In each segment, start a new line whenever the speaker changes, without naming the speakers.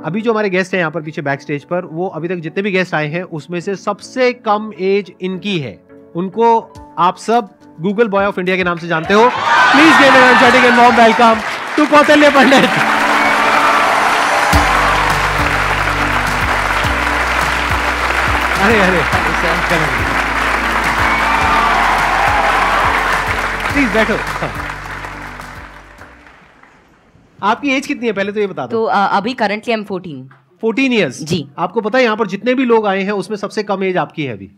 अभी जो हमारे गेस्ट हैं यहाँ पर पीछे बैक स्टेज पर, वो अभी तक जितने भी गेस्ट आए हैं उसमें से सबसे कम एज इनकी है। उनको आप सब गूगल बॉय ऑफ इंडिया के नाम से जानते हो। Please give an energetic and warm welcome to Kautilya Pandit. अरे अरे प्लीज बैठो। आपकी एज कितनी है पहले तो ये बता दो।
तो अभी करंटली आई एम
14 ईयर्स।
जी।
आपको पता है यहाँ पर जितने भी लोग आए हैं उसमें सबसे कम एज आपकी है अभी।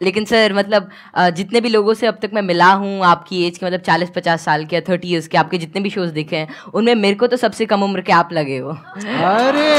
लेकिन सर मतलब जितने भी लोगों से अब तक मैं मिला हूँ आपकी एज के, मतलब 40-50 साल के या 30 ईयर्स के, आपके जितने भी शोज देखे हैं उनमें मेरे को तो सबसे कम उम्र के आप लगे हो।
अरे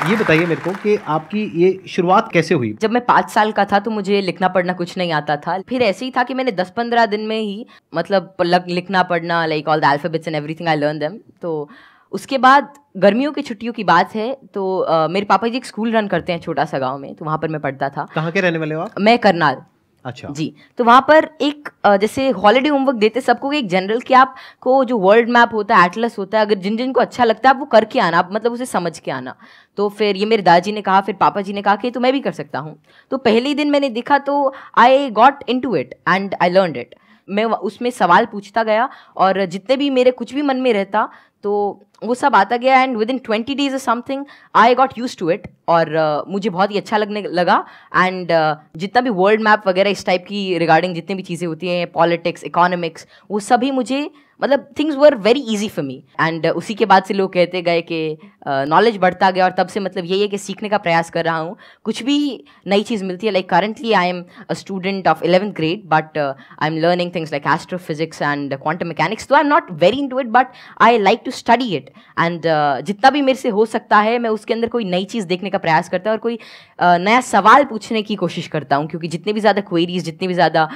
ये बताइए मेरे को कि आपकी ये शुरुआत कैसे हुई?
जब मैं 5 साल का था तो मुझे लिखना पढ़ना कुछ नहीं आता था। फिर ऐसे ही था कि मैंने 10-15 दिन में ही मतलब लिखना पढ़ना, like all the alphabets and everything I learn them. तो उसके बाद गर्मियों की छुट्टियों की बात है तो मेरे पापा जी एक स्कूल रन करते हैं छोटा सा गांव में, तो वहाँ पर मैं पढ़ता था।
कहाँ के रहने वाले हो आप?
मैं करनाल।
अच्छा
जी। तो वहाँ पर एक जैसे हॉलीडे होमवर्क देते सबको एक जनरल कि आपको जो वर्ल्ड मैप होता है, एटलस होता है, अगर जिन जिन को अच्छा लगता है आप वो करके आना, आप मतलब उसे समझ के आना। तो फिर ये मेरे दादाजी ने कहा, फिर पापा जी ने कहा कि तो मैं भी कर सकता हूँ। तो पहले ही दिन मैंने देखा तो I got into it and I learned it. मैं उसमें सवाल पूछता गया और जितने भी मेरे कुछ भी मन में रहता तो वो सब आता गया and within 20 days or something I got use to it. और मुझे बहुत ही अच्छा लगने लगा। एंड जितना भी वर्ल्ड मैप वगैरह इस टाइप की रिगार्डिंग जितनी भी चीज़ें होती हैं, पॉलिटिक्स, इकोनॉमिक्स, वो सभी मुझे मतलब things were very easy for me. And उसी के बाद से लोग कहते गए कि नॉलेज बढ़ता गया और तब से मतलब यही है कि सीखने का प्रयास कर रहा हूँ। कुछ भी नई चीज़ मिलती है, like currently I am a student of 11th grade but I am learning things like astrophysics and quantum mechanics. तो I am not very into it but I like to study it. And जितना भी मेरे से हो सकता है मैं उसके अंदर कोई नई चीज़ देखने का प्रयास करता हूँ और कोई नया सवाल पूछने की कोशिश करता हूँ, क्योंकि जितने भी ज़्यादा क्वेरीज, जितनी भी ज़्यादा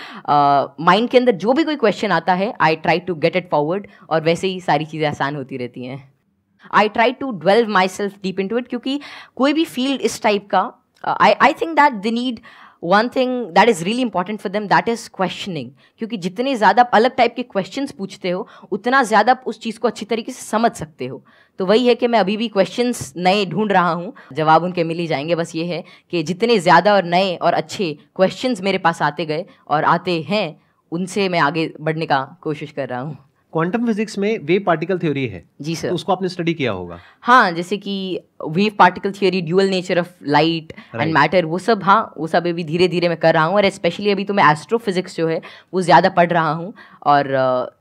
माइंड के अंदर जो भी कोई क्वेश्चन आता है I try to get it forward और वैसे ही सारी चीज़ें आसान होती रहती हैं। I try to delve myself deep into it, क्योंकि कोई भी फील्ड इस टाइप का I think that they need one thing that is really important for them, that is questioning. क्योंकि जितने ज़्यादा अलग टाइप के क्वेश्चंस पूछते हो उतना ज़्यादा आप उस चीज़ को अच्छी तरीके से समझ सकते हो। तो वही है कि मैं अभी भी क्वेश्चंस नए ढूंढ रहा हूँ, जवाब उनके मिल ही जाएंगे। बस ये है कि जितने ज़्यादा और नए और अच्छे क्वेश्चंस मेरे पास आते गए और आते हैं उनसे मैं आगे बढ़ने का कोशिश कर रहा हूँ।
क्वांटम फिजिक्स में वेव पार्टिकल थ्योरी है।
जी सर।
तो उसको आपने स्टडी किया होगा।
हाँ, जैसे कि wave particle theory, dual nature of light and matter, वो सब, हाँ वो सब अभी धीरे धीरे मैं कर रहा हूँ। और स्पेशली अभी तो मैं एस्ट्रोफिजिक्स जो है वो ज़्यादा पढ़ रहा हूँ। और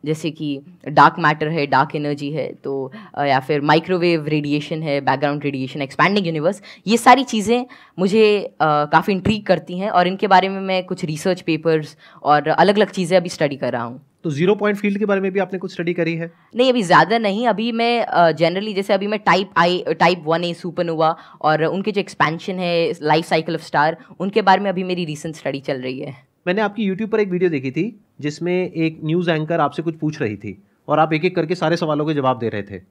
जैसे कि डार्क मैटर है, डार्क एनर्जी है, तो या फिर माइक्रोवेव रेडिएशन है, बैकग्राउंड रेडिएशन, एक्सपैंडिंग यूनिवर्स, ये सारी चीज़ें मुझे काफ़ी इंट्रीग करती हैं और इनके बारे में मैं कुछ रिसर्च पेपर्स और अलग अलग चीज़ें अभी स्टडी कर रहा हूँ।
तो 0 पॉइंट फील्ड के बारे में भी आपने कुछ स्टडी करी है?
नहीं, अभी ज़्यादा नहीं। अभी मैं जनरली जैसे अभी मैं टाइप 1A सुपरनोवा और उनके जो एक्सपेंशन है, लाइफ साइकिल ऑफ स्टार, उनके बारे में अभी मेरी रिसेंट स्टडी चल रही है।
मैंने आपकी यूट्यूब पर एक वीडियो देखी थी जिसमें एक न्यूज़ एंकर आपसे कुछ पूछ रही थी और आप एक एक करके सारे सवालों के जवाब दे रहे थे।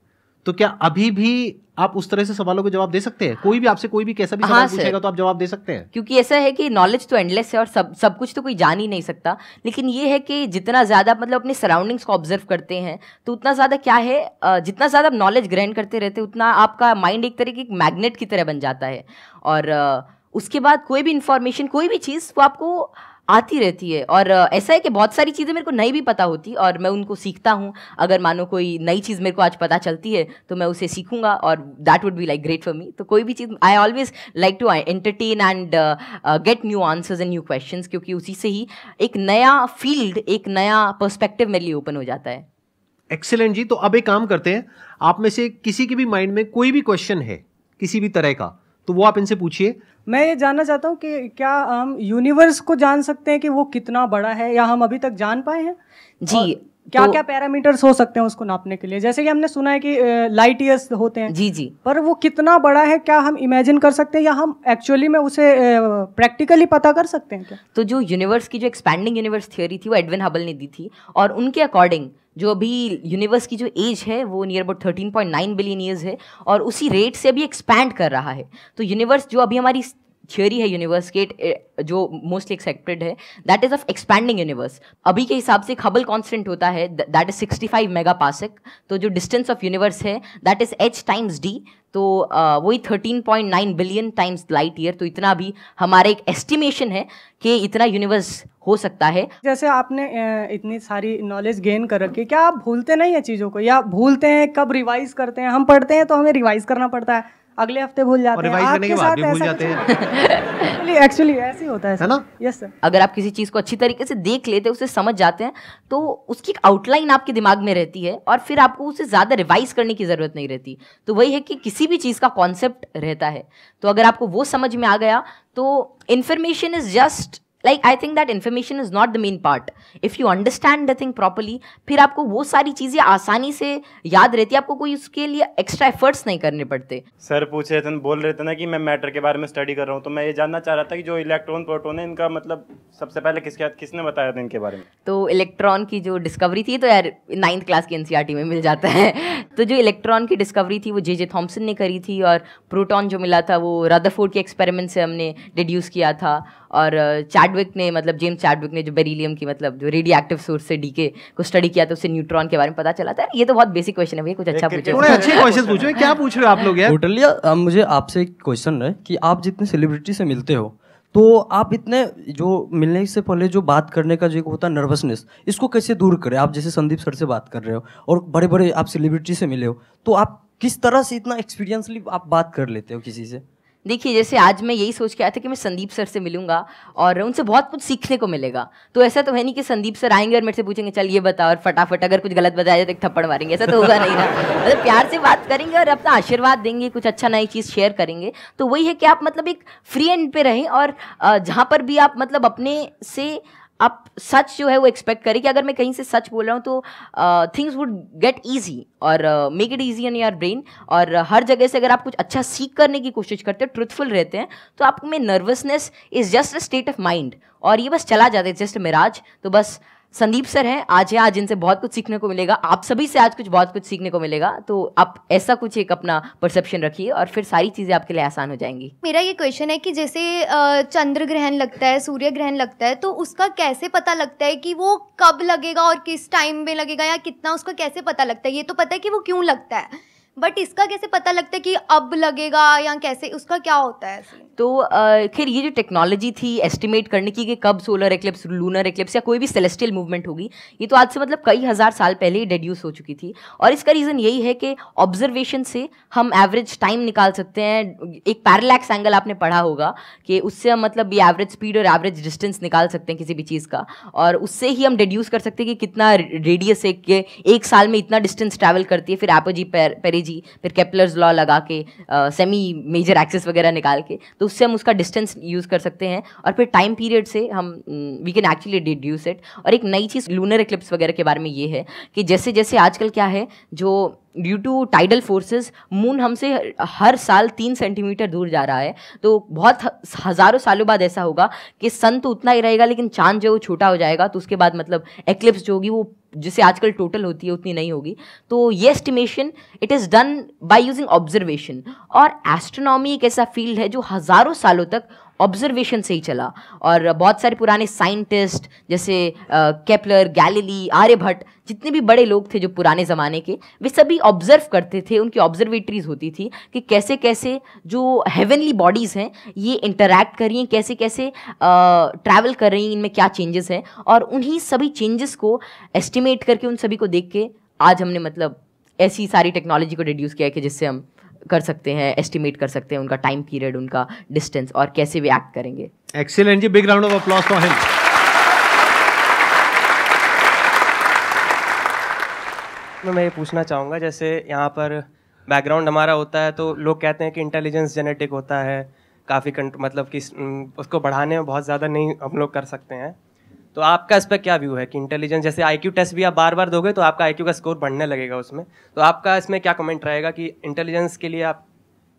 तो क्या अभी भी आप उस तरह से सवालों के जवाब दे सकते हैं? कोई भी आपसे कोई भी कैसा भी सवाल पूछेगा तो आप जवाब दे सकते हैं?
क्योंकि ऐसा है कि नॉलेज तो एंडलेस है और सब कुछ तो कोई जान ही नहीं सकता। लेकिन ये है कि जितना ज़्यादा मतलब अपने सराउंडिंग्स को ऑब्जर्व करते हैं तो उतना ज़्यादा क्या है, जितना ज़्यादा आप नॉलेज ग्रहण करते रहते हैं उतना आपका माइंड एक तरह की मैग्नेट की तरह बन जाता है। और उसके बाद कोई भी इंफॉर्मेशन, कोई भी चीज़ वो आपको आती रहती है। और ऐसा है कि बहुत सारी चीज़ें मेरे को नहीं भी पता होती और मैं उनको सीखता हूँ। अगर मानो कोई नई चीज़ मेरे को आज पता चलती है तो मैं उसे सीखूंगा और that would be like great for me. तो कोई भी चीज़ I always like to entertain and get new answers and new questions, क्योंकि उसी से ही एक नया फील्ड, एक नया पर्सपेक्टिव मेरे लिए ओपन हो जाता है।
एक्सीलेंट जी। तो अब एक काम करते हैं, आप में से किसी के भी माइंड में कोई भी क्वेश्चन है किसी भी तरह का तो वो आप इनसे पूछिए।
मैं ये जानना चाहता हूँ कि क्या हम यूनिवर्स को जान सकते हैं कि वो कितना बड़ा है, या हम अभी तक जान पाए हैं?
जी।
क्या क्या पैरामीटर्स हो सकते हैं उसको नापने के लिए? जैसे कि हमने सुना है कि लाइट ईयर्स होते हैं।
जी जी।
पर वो कितना बड़ा है, क्या हम इमेजिन कर सकते हैं या हम एक्चुअली में उसे प्रैक्टिकली पता कर सकते हैं क्या?
तो जो यूनिवर्स की जो एक्सपैंडिंग यूनिवर्स थ्योरी थी वो एडविन हबल ने दी थी और उनके अकॉर्डिंग जो अभी यूनिवर्स की जो एज है वो नियर अबाउट 13.9 बिलियन ईयर्स है और उसी रेट से अभी एक्सपैंड कर रहा है। तो यूनिवर्स जो अभी हमारी थियोरी है यूनिवर्स के जो मोस्टली एक्सेप्टेड है, that is of expanding universe. अभी के हिसाब से हबल कांस्टेंट होता है दैट इज 65 मेगापास्क, तो जो डिस्टेंस ऑफ यूनिवर्स है that is h times d, तो वही 13.9 बिलियन टाइम्स लाइट ईयर। तो इतना भी हमारा एक एस्टिमेशन है कि इतना यूनिवर्स हो सकता है।
जैसे आपने इतनी सारी नॉलेज गेन कर रखी है, क्या आप भूलते नहीं है चीज़ों को, या भूलते हैं? कब रिवाइज करते हैं? हम पढ़ते हैं तो हमें रिवाइज करना पड़ता है, अगले हफ्ते भूल जाते हैं, आपके साथ
भूल जाते हैं।
एक्चुअली ऐसे ही होता है
ना?
Yes sir.
अगर आप किसी चीज़ को अच्छी तरीके से देख लेते हैं, उसे समझ जाते हैं, तो उसकी एक आउटलाइन आपके दिमाग में रहती है और फिर आपको उसे ज़्यादा रिवाइज करने की ज़रूरत नहीं रहती। तो वही है कि किसी भी चीज़ का कॉन्सेप्ट रहता है, तो अगर आपको वो समझ में आ गया तो information is just like I think that information is not the main part. If you understand the thing properly, फिर आपको वो सारी चीज़ें आसानी से याद रहती है, आपको कोई उसके लिए एक्स्ट्रा एफर्ट्स नहीं करने पड़ते।
सर पूछ रहे थे, बोल रहे थे ना कि मैं मैटर के बारे में स्टडी कर रहा हूँ, तो मैं ये जानना चाह रहा था कि जो इलेक्ट्रॉन प्रोटॉन है इनका मतलब सबसे पहले किसने बताया था इनके बारे में? तो
इलेक्ट्रॉन की जो डिस्कवरी थी, तो यार 9th क्लास की NCERT में मिल जाता है। तो जो इलेक्ट्रॉन की डिस्कवरी थी वो J.J. थॉमसन ने करी थी, और प्रोटॉन जो मिला था वो रदरफोर्ड के एक्सपेरिमेंट से हमने डिड्यूस किया था, और चैडविक ने, मतलब जेम्स चैडविक ने जो बेरिलियम की, मतलब जो रेडियो एक्टिव सोर्स से डीके को स्टडी किया था, उससे न्यूट्रॉन के बारे में पता चला था। ये तो बहुत बेसिक क्वेश्चन है भैया, कुछ अच्छा पूछो।
थोड़े अच्छे क्वेश्चन पूछो, क्या पूछ रहे हो आप लोग यार?
टोटली। मुझे आपसे एक क्वेश्चन है कि आप जितने सेलिब्रिटी से मिलते हो, तो आप इतने जो मिलने से पहले जो बात करने का जो एक होता है नर्वसनेस, इसको कैसे दूर करें? आप जैसे संदीप सर से बात कर रहे हो और बड़े बड़े आप सेलिब्रिटी से मिले हो, तो आप किस तरह से इतना एक्सपीरियंसली आप बात कर लेते हो किसी से?
देखिए, जैसे आज मैं यही सोच के आया था कि मैं संदीप सर से मिलूंगा और उनसे बहुत कुछ सीखने को मिलेगा। तो ऐसा तो है नहीं कि संदीप सर आएंगे और मेरे से पूछेंगे चल ये बता, और फटाफट अगर कुछ गलत बताया जाए तो एक थप्पड़ मारेंगे, ऐसा तो होगा नहीं ना। मतलब प्यार से बात करेंगे और अपना आशीर्वाद देंगे, कुछ अच्छा नई चीज़ शेयर करेंगे। तो वही है कि आप मतलब एक फ्री एंड पे रहें, और जहाँ पर भी आप मतलब अपने से आप सच जो है वो एक्सपेक्ट करें कि अगर मैं कहीं से सच बोल रहा हूँ तो थिंग्स वुड गेट ईजी, और make it easy on your brain. और हर जगह से अगर आप कुछ अच्छा सीख करने की कोशिश करते हो, ट्रुथफुल रहते हैं, तो आप में nervousness is just a state of mind, और ये बस चला जाता है, जस्ट मिराज। तो बस संदीप सर हैं आज इनसे बहुत कुछ सीखने को मिलेगा, आप सभी से आज बहुत कुछ सीखने को मिलेगा। तो आप ऐसा कुछ एक अपना परसेप्शन रखिए और फिर सारी चीज़ें आपके लिए आसान हो जाएंगी।
मेरा ये क्वेश्चन है कि जैसे चंद्र ग्रहण लगता है, सूर्य ग्रहण लगता है, तो उसका कैसे पता लगता है कि वो कब लगेगा और किस टाइम में लगेगा, या कितना, उसका कैसे पता लगता है? ये तो पता है कि वो क्यों लगता है, बट इसका कैसे पता लगता है कि अब लगेगा, या कैसे, उसका क्या होता है?
तो खैर ये जो टेक्नोलॉजी थी एस्टिमेट करने की कि कब सोलर एक्लिप्स, लूनर एक्लिप्स या कोई भी सेलेस्टियल मूवमेंट होगी, ये तो आज से मतलब कई हज़ार साल पहले ही डेड्यूस हो चुकी थी। और इसका रीज़न यही है कि ऑब्जर्वेशन से हम एवरेज टाइम निकाल सकते हैं। एक पैरेलैक्स एंगल आपने पढ़ा होगा कि उससे हम मतलब ये एवरेज स्पीड और एवरेज डिस्टेंस निकाल सकते हैं किसी भी चीज़ का, और उससे ही हम डिड्यूस कर सकते हैं कि कितना रेडियस है कि एक साल में इतना डिस्टेंस ट्रैवल करती है। फिर एपोजी पेरेजी, फिर केपलर्स लॉ लगा के सेमी मेजर एक्सिस वगैरह निकाल के, तो उससे हम उसका डिस्टेंस यूज़ कर सकते हैं, और फिर टाइम पीरियड से हम we can actually deduce it. और एक नई चीज़ लूनर एक्लिप्स वगैरह के बारे में ये है कि जैसे जैसे आजकल क्या है, जो due to tidal forces moon हमसे हर साल 3 सेंटीमीटर दूर जा रहा है। तो बहुत हज़ारों सालों बाद ऐसा होगा कि सन तो उतना ही रहेगा लेकिन चांद जो है वो छोटा हो जाएगा। तो उसके बाद मतलब एक्लिप्स जो होगी वो जिसे आजकल टोटल होती है उतनी नहीं होगी। तो ये estimation it is done by using observation. और एस्ट्रोनॉमी एक ऐसा फील्ड है जो हज़ारों सालों तक ऑब्जर्वेशन से ही चला, और बहुत सारे पुराने साइंटिस्ट जैसे केपलर, गैलीली, आर्यभट्ट, जितने भी बड़े लोग थे जो पुराने ज़माने के, वे सभी ऑब्जर्व करते थे। उनकी ऑब्जर्वेटरीज होती थी कि कैसे कैसे जो हेवनली बॉडीज़ हैं ये इंटरैक्ट कर रही हैं, कैसे कैसे ट्रैवल कर रही हैं, इनमें क्या चेंजेस हैं, और उन्हीं सभी चेंजेस को एस्टिमेट करके, उन सभी को देख के आज हमने मतलब ऐसी सारी टेक्नोलॉजी को रिड्यूस किया है कि जिससे हम कर सकते हैं, एस्टिमेट कर सकते हैं उनका टाइम पीरियड, उनका डिस्टेंस, और कैसे वे एक्ट करेंगे।
Excellent ji, big round of applause for him.
मैं ये पूछना चाहूँगा, जैसे यहाँ पर बैकग्राउंड हमारा होता है तो लोग कहते हैं कि इंटेलिजेंस जेनेटिक होता है, काफ़ी मतलब कि उसको बढ़ाने में बहुत ज़्यादा नहीं हम लोग कर सकते हैं। तो आपका इस पर क्या व्यू है कि इंटेलिजेंस, जैसे IQ टेस्ट भी आप बार बार दोगे तो आपका IQ का स्कोर बढ़ने लगेगा उसमें, तो आपका इसमें क्या कमेंट रहेगा कि इंटेलिजेंस के लिए आप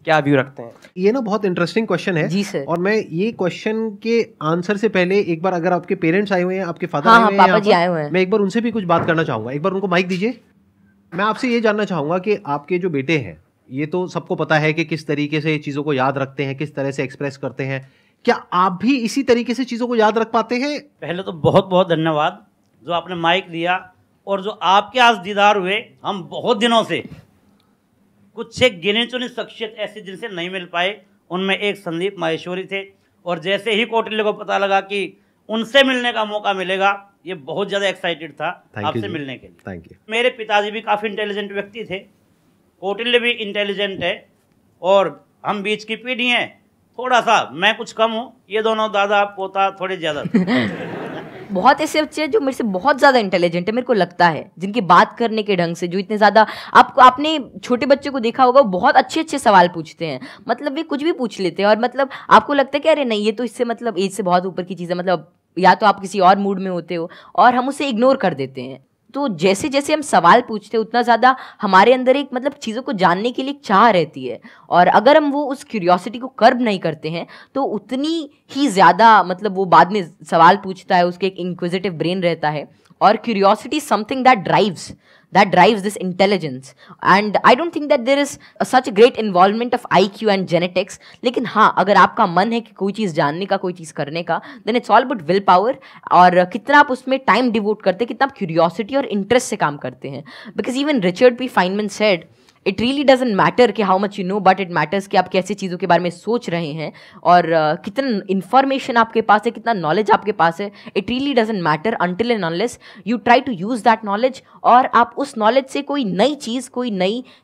क्या व्यू रखते हैं?
ये ना बहुत इंटरेस्टिंग क्वेश्चन है
जी सर।
और मैं ये क्वेश्चन के आंसर से पहले एक बार, अगर आपके पेरेंट्स आए हुए हैं, आपके फादर
हाँ,
आए हुए हैं,
पापा जी आए हुए हैं,
मैं एक बार उनसे भी कुछ बात करना चाहूंगा। एक बार उनको माइक दीजिए। मैं आपसे ये जानना चाहूंगा कि आपके जो बेटे हैं ये तो सबको पता है कि किस तरीके से चीज़ों को याद रखते हैं, किस तरह से एक्सप्रेस करते हैं। क्या आप भी इसी तरीके से चीज़ों को याद रख पाते हैं?
पहले तो बहुत बहुत धन्यवाद जो आपने माइक दिया, और जो आपके आज दीदार हुए। हम बहुत दिनों से कुछ एक गिने चुने शख्सियत ऐसे जिनसे नहीं मिल पाए, उनमें एक संदीप माहेश्वरी थे, और जैसे ही कौटिल्य को पता लगा कि उनसे मिलने का मौका मिलेगा, ये बहुत ज़्यादा एक्साइटेड था आपसे मिलने के लिए।
Thank you.
मेरे पिताजी भी काफ़ी इंटेलिजेंट व्यक्ति थे, कौटिल्य भी इंटेलिजेंट है, और हम बीच की पीढ़ी हैं। थोड़ा सा मैं कुछ कम हूँ, ये दोनों दादा पोता थोड़े ज़्यादा
बहुत ऐसे बच्चे हैं जो मेरे से बहुत ज़्यादा इंटेलिजेंट है, मेरे को लगता है, जिनकी बात करने के ढंग से, जो इतने ज़्यादा, आपने छोटे बच्चे को देखा होगा, बहुत अच्छे अच्छे सवाल पूछते हैं, मतलब वे कुछ भी पूछ लेते हैं, और मतलब आपको लगता है कि अरे नहीं, ये तो इससे मतलब एज से बहुत ऊपर की चीज़ है, मतलब या तो आप किसी और मूड में होते हो, और हम उसे इग्नोर कर देते हैं। तो जैसे जैसे हम सवाल पूछते हैं, उतना ज़्यादा हमारे अंदर एक मतलब चीज़ों को जानने के लिए एक चाह रहती है, और अगर हम वो उस क्यूरियोसिटी को कर्ब नहीं करते हैं तो उतनी ही ज़्यादा मतलब वो बाद में सवाल पूछता है, उसके एक इंक्विजिटिव ब्रेन रहता है, और curiosity something that drives this intelligence, and I don't think that there is such a great involvement of IQ and genetics. लेकिन हाँ, अगर आपका मन है कि कोई चीज़ जानने का, कोई चीज़ करने का, then it's all about will power, और कितना आप उसमें टाइम डिवोट करते हैं, कितना आप क्यूरियोसिटी और इंटरेस्ट से काम करते हैं। Because even Richard P Feynman said, it really doesn't matter कि how much you know, but it matters कि आप कैसे चीज़ों के बारे में सोच रहे हैं, और कितना इन्फॉर्मेशन आपके पास है, कितना नॉलेज आपके पास है। It really doesn't matter until and unless you try to use that knowledge, और आप उस नॉलेज से कोई नई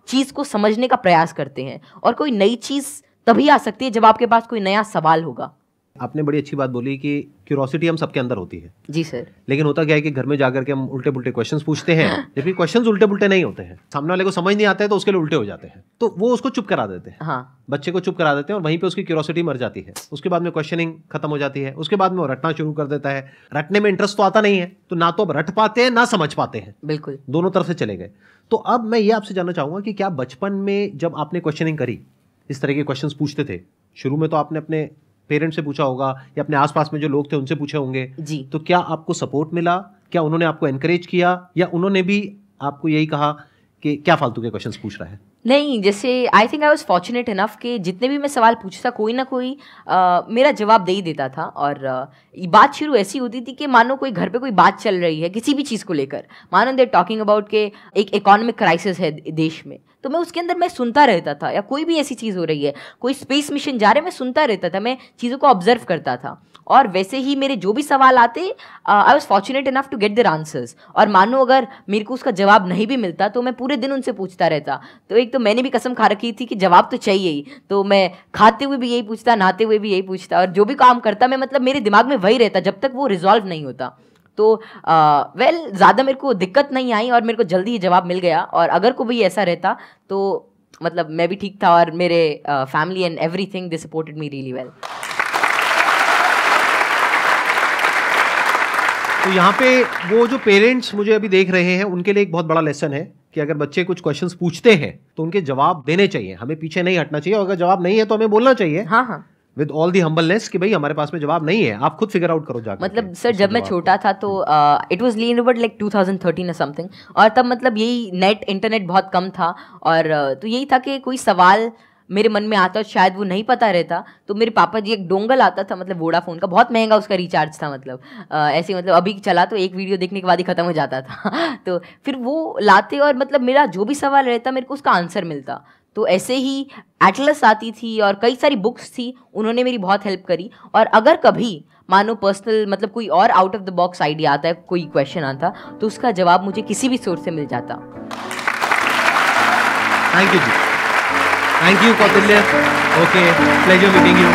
चीज़ को समझने का प्रयास करते हैं। और कोई नई चीज़ तभी आ सकती है जब आपके पास कोई नया सवाल होगा।
आपने बड़ी अच्छी बात बोली कि क्यूरोसिटी हम सबके अंदर होती है।
जी सर।
लेकिन होता क्या है कि घर में जाकर के हम उल्टे पुल्टे क्वेश्चंस पूछते हैं, जबकि क्वेश्चंस उल्टे पुल्टे नहीं होते हैं, सामने वाले को समझ नहीं आता है तो उसके लिए उल्टे हो जाते हैं, तो वो उसको चुप करा देते हैं।
हाँ,
बच्चे को चुप करा देते हैं, और वहीं पे उसकी क्यूरोसिटी मर जाती है। उसके बाद में क्वेश्चनिंग खत्म हो जाती है, उसके बाद में वो रटना शुरू कर देता है। रटने में इंटरेस्ट तो आता नहीं है, तो ना तो अब रट पाते हैं ना समझ पाते हैं,
बिल्कुल
दोनों तरफ से चले गए। तो अब मैं ये आपसे जानना चाहूंगा कि क्या बचपन में जब आपने क्वेश्चनिंग करी, इस तरह के क्वेश्चंस पूछते थे, शुरू में तो आपने अपने पेरेंट्स से पूछा होगा या अपने आसपास में जो लोग थे उनसे पूछे होंगे
जी,
तो क्या आपको सपोर्ट मिला? क्या उन्होंने आपको एनकरेज किया, या उन्होंने भी आपको यही कहा कि क्या फालतू के क्वेश्चंस पूछ रहा है?
नहीं, जैसे I think I was fortunate enough कि जितने भी मैं सवाल पूछता, कोई ना कोई मेरा जवाब दे ही देता था। और बात शुरू ऐसी होती थी कि मानो कोई घर पे कोई बात चल रही है किसी भी चीज़ को लेकर, मानो दे टॉकिंग अबाउट के एक इकोनॉमिक क्राइसिस है देश में, तो मैं उसके अंदर मैं सुनता रहता था, या कोई भी ऐसी चीज़ हो रही है, कोई स्पेस मिशन जा रहे हैं, मैं सुनता रहता था, मैं चीज़ों को ऑब्जर्व करता था। और वैसे ही मेरे जो भी सवाल आते, I was fortunate enough to get their answers. और मानो अगर मेरे को उसका जवाब नहीं भी मिलता तो मैं पूरे दिन उनसे पूछता रहता। तो एक तो मैंने भी कसम खा रखी थी कि जवाब तो चाहिए ही, तो मैं खाते हुए भी यही पूछता, नहाते हुए भी यही पूछता, और जो भी काम करता मैं मतलब मेरे दिमाग में वही रहता जब तक वो रिजॉल्व नहीं होता। तो ज़्यादा मेरे को दिक्कत नहीं आई, और मेरे को जल्दी ही जवाब मिल गया। और अगर कोई भी ऐसा रहता तो मतलब मैं भी ठीक था, और मेरे family and everything they supported me really well.
तो यहाँ पे वो जो पेरेंट्स मुझे अभी देख रहे हैं उनके लिए एक बहुत बड़ा लेसन है कि अगर बच्चे कुछ क्वेश्चंस पूछते हैं तो उनके जवाब देने चाहिए, हमें पीछे नहीं हटना चाहिए, और अगर जवाब नहीं है तो हमें बोलना चाहिए।
हाँ हाँ,
विद ऑल दी हम्बलनेस कि भाई हमारे पास में जवाब नहीं है, आप खुद फिगर आउट करो जाकर।
मतलब सर जब मैं छोटा था तो इट वाज लीन लाइक 2013 और समथिंग, और तब मतलब यही इंटरनेट बहुत कम था, और तो यही था कि कोई सवाल मेरे मन में आता, शायद वो नहीं पता रहता, तो मेरे पापा जी एक डोंगल आता था, मतलब वोडाफोन का, बहुत महंगा उसका रिचार्ज था, मतलब ऐसे मतलब अभी चला तो एक वीडियो देखने के बाद ही खत्म हो जाता था तो फिर वो लाते, और मतलब मेरा जो भी सवाल रहता मेरे को उसका आंसर मिलता। तो ऐसे ही एटलस आती थी और कई सारी बुक्स थी, उन्होंने मेरी बहुत हेल्प करी। और अगर कभी मानो पर्सनल मतलब कोई और out of the box idea आता है, कोई क्वेश्चन आता, तो उसका जवाब मुझे किसी भी सोर्स से मिल जाता।
Thank you ji, thank you Kautilya. Okay, pleasure meeting you.